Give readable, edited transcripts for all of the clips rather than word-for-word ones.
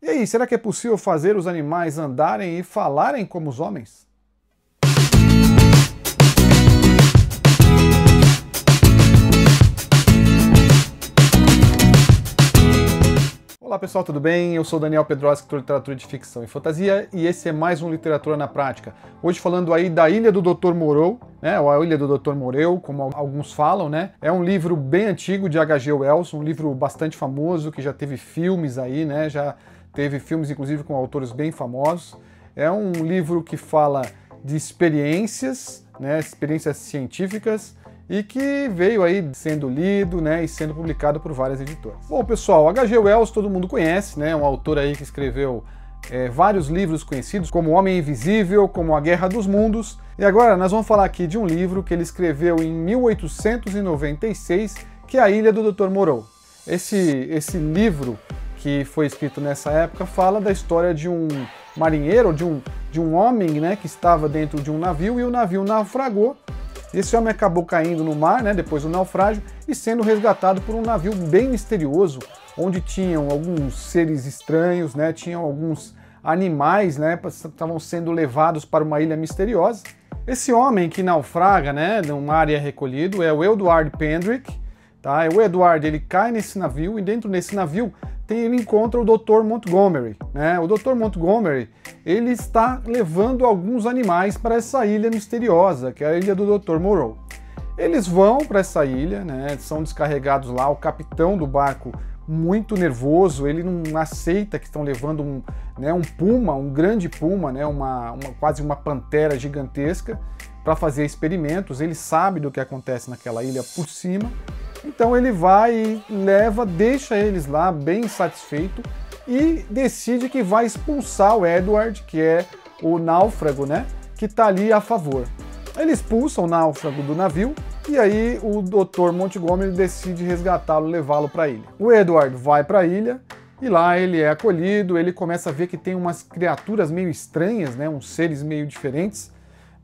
E aí, será que é possível fazer os animais andarem e falarem como os homens? Olá pessoal, tudo bem? Eu sou Daniel Pedrosa, escritor de literatura de ficção e fantasia, e esse é mais um Literatura na Prática. Hoje falando aí da Ilha do Dr. Moreau, né? Ou a Ilha do Dr. Moreau, como alguns falam, né? É um livro bem antigo de H.G. Wells, um livro bastante famoso, que já teve filmes aí, né? Já teve filmes inclusive com autores bem famosos. É um livro que fala de experiências, né? Experiências científicas, e que veio aí sendo lido, né, e sendo publicado por várias editoras. Bom, pessoal, H.G. Wells todo mundo conhece, né, um autor aí que escreveu vários livros conhecidos, como O Homem Invisível, como A Guerra dos Mundos, e agora nós vamos falar aqui de um livro que ele escreveu em 1896, que é A Ilha do Dr. Moreau. Esse livro, que foi escrito nessa época, fala da história de um marinheiro, de um homem, né, que estava dentro de um navio, e o navio naufragou. Esse homem acabou caindo no mar, né, depois do naufrágio, e sendo resgatado por um navio bem misterioso, onde tinham alguns seres estranhos, né, tinham alguns animais, né, estavam sendo levados para uma ilha misteriosa. Esse homem que naufraga, né, num mar e é recolhido, é o Edward Pendrick, tá? O Edward, ele cai nesse navio, e dentro desse navio ele encontra o Dr. Montgomery, né? O Dr. Montgomery, ele está levando alguns animais para essa ilha misteriosa, que é a Ilha do Dr. Moreau. Eles vão para essa ilha, né? São descarregados lá, o capitão do barco, muito nervoso, ele não aceita que estão levando um puma, um grande puma, né? Quase uma pantera gigantesca, para fazer experimentos. Ele sabe do que acontece naquela ilha por cima. Então ele vai e leva, deixa eles lá bem satisfeito e decide que vai expulsar o Edward, que é o náufrago, né, que está ali a favor. Ele expulsa o náufrago do navio e aí o Dr. Montgomery decide resgatá-lo, levá-lo para a ilha. O Edward vai para a ilha e lá ele é acolhido, ele começa a ver que tem umas criaturas meio estranhas, né, uns seres meio diferentes,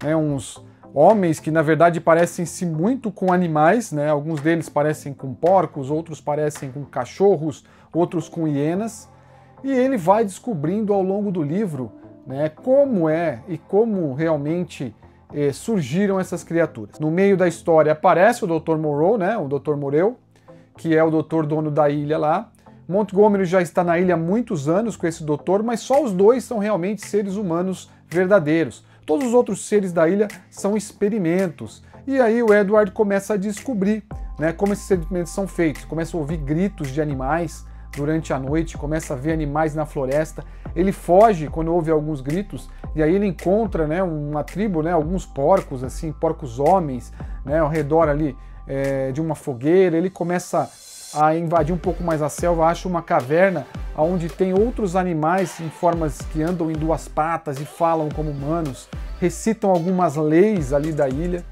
né, uns homens que na verdade parecem-se muito com animais, né? Alguns deles parecem com porcos, outros parecem com cachorros, outros com hienas. E ele vai descobrindo ao longo do livro, né, como é e como realmente surgiram essas criaturas. No meio da história aparece o Dr. Moreau, né, o Dr. Moreau, que é o doutor dono da ilha lá. Montgomery já está na ilha há muitos anos com esse doutor, mas só os dois são realmente seres humanos verdadeiros. Todos os outros seres da ilha são experimentos. E aí o Edward começa a descobrir, né, como esses experimentos são feitos. Começa a ouvir gritos de animais durante a noite, começa a ver animais na floresta. Ele foge quando ouve alguns gritos, e aí ele encontra, né, uma tribo, né, alguns porcos, assim, porcos homens, né, ao redor ali de uma fogueira. Ele começa a invadir um pouco mais a selva, acha uma caverna onde tem outros animais em formas que andam em duas patas e falam como humanos, recitam algumas leis ali da ilha.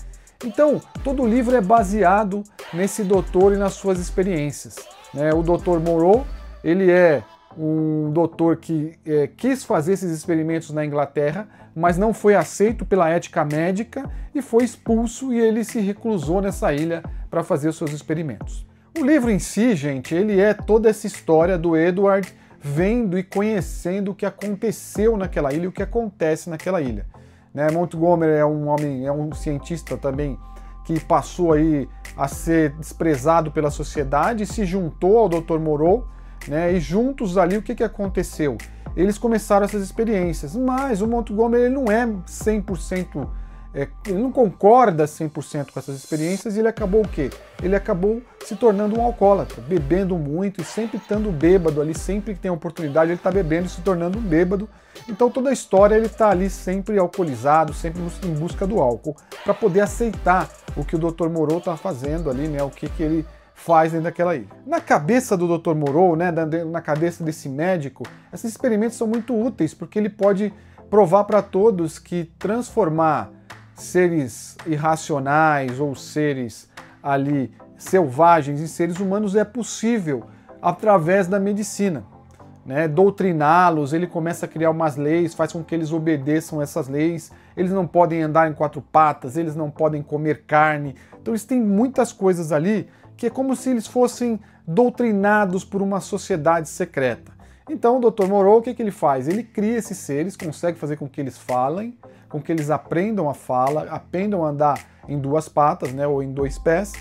Então, todo o livro é baseado nesse doutor e nas suas experiências, né? O Dr. Moreau, ele é um doutor que quis fazer esses experimentos na Inglaterra, mas não foi aceito pela ética médica e foi expulso, e ele se reclusou nessa ilha para fazer os seus experimentos. O livro em si, gente, ele é toda essa história do Edward vendo e conhecendo o que aconteceu naquela ilha e o que acontece naquela ilha, né? Montgomery é um homem, é um cientista também que passou aí a ser desprezado pela sociedade, se juntou ao Dr. Moreau, né? E juntos ali o que aconteceu? Eles começaram essas experiências, mas o Montgomery ele não é 100%, ele não concorda 100% com essas experiências, e ele acabou o quê? Ele acabou se tornando um alcoólatra, bebendo muito e sempre estando bêbado ali, sempre que tem oportunidade ele está bebendo e se tornando um bêbado. Então toda a história ele está ali sempre alcoolizado, sempre em busca do álcool, para poder aceitar o que o Dr. Moreau está fazendo ali, né, o que ele faz dentro daquela ilha. Na cabeça do Dr. Moreau, né, na cabeça desse médico, esses experimentos são muito úteis, porque ele pode provar para todos que transformar seres irracionais ou seres ali selvagens em seres humanos é possível através da medicina, né? Doutriná-los, ele começa a criar umas leis, faz com que eles obedeçam essas leis. Eles não podem andar em quatro patas, eles não podem comer carne. Então eles têm muitas coisas ali que é como se eles fossem doutrinados por uma sociedade secreta. Então o Dr. Moreau, o que ele faz? Ele cria esses seres, consegue fazer com que eles falem, com que eles aprendam a fala, aprendam a andar em duas patas, né, ou em dois pés,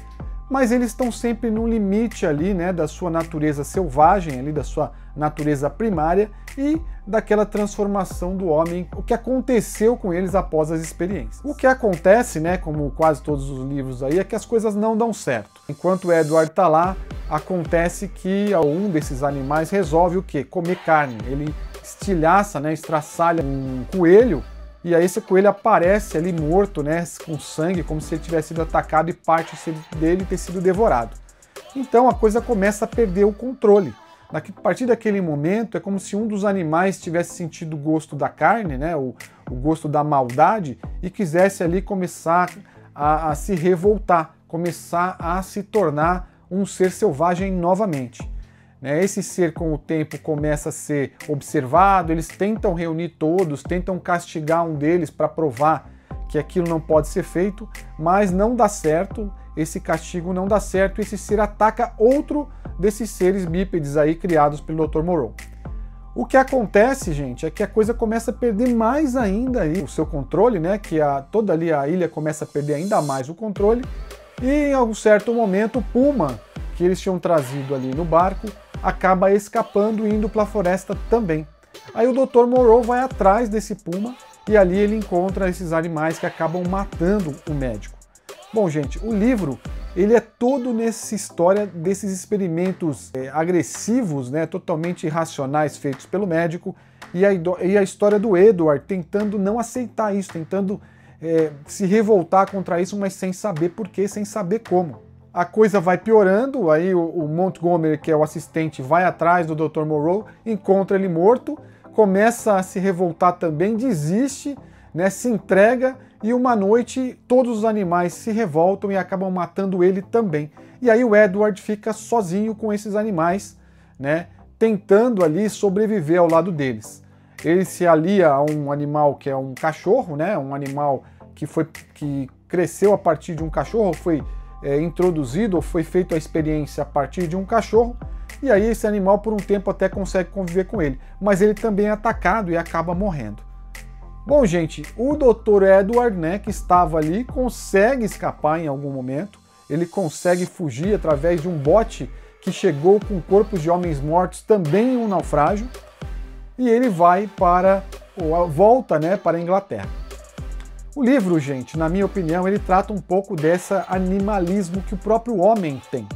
mas eles estão sempre no limite ali, né, da sua natureza selvagem, ali, da sua natureza primária e daquela transformação do homem, o que aconteceu com eles após as experiências. O que acontece, né, como quase todos os livros aí, é que as coisas não dão certo. Enquanto o Edward está lá, acontece que um desses animais resolve o quê? Comer carne. Ele estilhaça, né, estraçalha um coelho, e aí esse coelho aparece ali morto, né, com sangue, como se ele tivesse sido atacado e parte dele ter sido devorado. Então a coisa começa a perder o controle. A partir daquele momento é como se um dos animais tivesse sentido o gosto da carne, né, o gosto da maldade, e quisesse ali começar a se revoltar, começar a se tornar um ser selvagem novamente. Esse ser, com o tempo, começa a ser observado, eles tentam reunir todos, tentam castigar um deles para provar que aquilo não pode ser feito, mas não dá certo, esse castigo não dá certo, esse ser ataca outro desses seres bípedes aí criados pelo Dr. Moreau. O que acontece, gente, é que a coisa começa a perder mais ainda aí o seu controle, né? Que toda ali a ilha começa a perder ainda mais o controle, e em algum certo momento o puma, que eles tinham trazido ali no barco, acaba escapando e indo para a floresta também. Aí o Dr. Moreau vai atrás desse puma e ali ele encontra esses animais que acabam matando o médico. Bom, gente, o livro ele é todo nessa história desses experimentos agressivos, né, totalmente irracionais feitos pelo médico, e a história do Edward tentando não aceitar isso, tentando se revoltar contra isso, mas sem saber porquê, sem saber como. A coisa vai piorando, aí o Montgomery, que é o assistente, vai atrás do Dr. Moreau, encontra ele morto, começa a se revoltar também, desiste, né, se entrega, e uma noite todos os animais se revoltam e acabam matando ele também. E aí o Edward fica sozinho com esses animais, né, tentando ali sobreviver ao lado deles. Ele se alia a um animal que é um cachorro, né, um animal que cresceu a partir de um cachorro, foi introduzido ou foi feita a experiência a partir de um cachorro, e aí esse animal por um tempo até consegue conviver com ele, mas ele também é atacado e acaba morrendo. Bom, gente, o Dr. Edward, né, que estava ali, consegue escapar em algum momento, ele consegue fugir através de um bote que chegou com corpos de homens mortos também em um naufrágio, e ele volta, né, para a Inglaterra. O livro, gente, na minha opinião, ele trata um pouco desse animalismo que o próprio homem tem.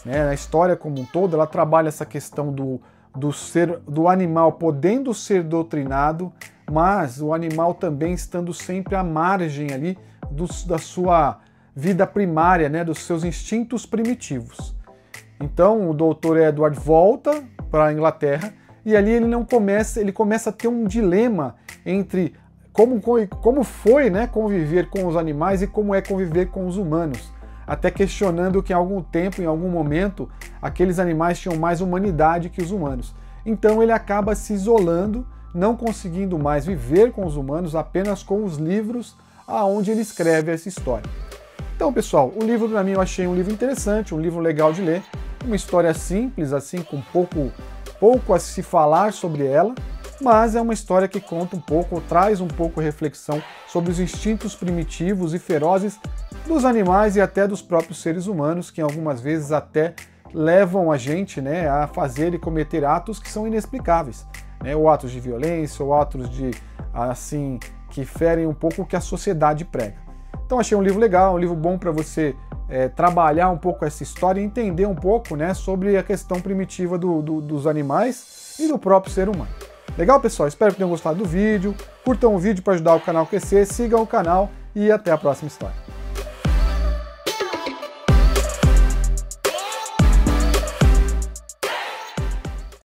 A história como um todo, ela trabalha essa questão do animal podendo ser doutrinado, mas o animal também estando sempre à margem ali da sua vida primária, né, dos seus instintos primitivos. Então o Dr. Edward volta para a Inglaterra e ali ele começa a ter um dilema entre como foi, né, conviver com os animais e como é conviver com os humanos, até questionando que em algum tempo, em algum momento, aqueles animais tinham mais humanidade que os humanos. Então ele acaba se isolando, não conseguindo mais viver com os humanos, apenas com os livros aonde ele escreve essa história. Então, pessoal, o livro, para mim, eu achei um livro interessante, um livro legal de ler, uma história simples, assim, com pouco a se falar sobre ela, mas é uma história que conta um pouco, traz um pouco reflexão sobre os instintos primitivos e ferozes dos animais e até dos próprios seres humanos, que algumas vezes até levam a gente, né, a fazer e cometer atos que são inexplicáveis, né, ou atos de violência, ou atos que ferem um pouco o que a sociedade prega. Então achei um livro legal, um livro bom para você trabalhar um pouco essa história e entender um pouco, né, sobre a questão primitiva dos animais e do próprio ser humano. Legal, pessoal? Espero que tenham gostado do vídeo. Curtam o vídeo para ajudar o canal a crescer, sigam o canal e até a próxima história.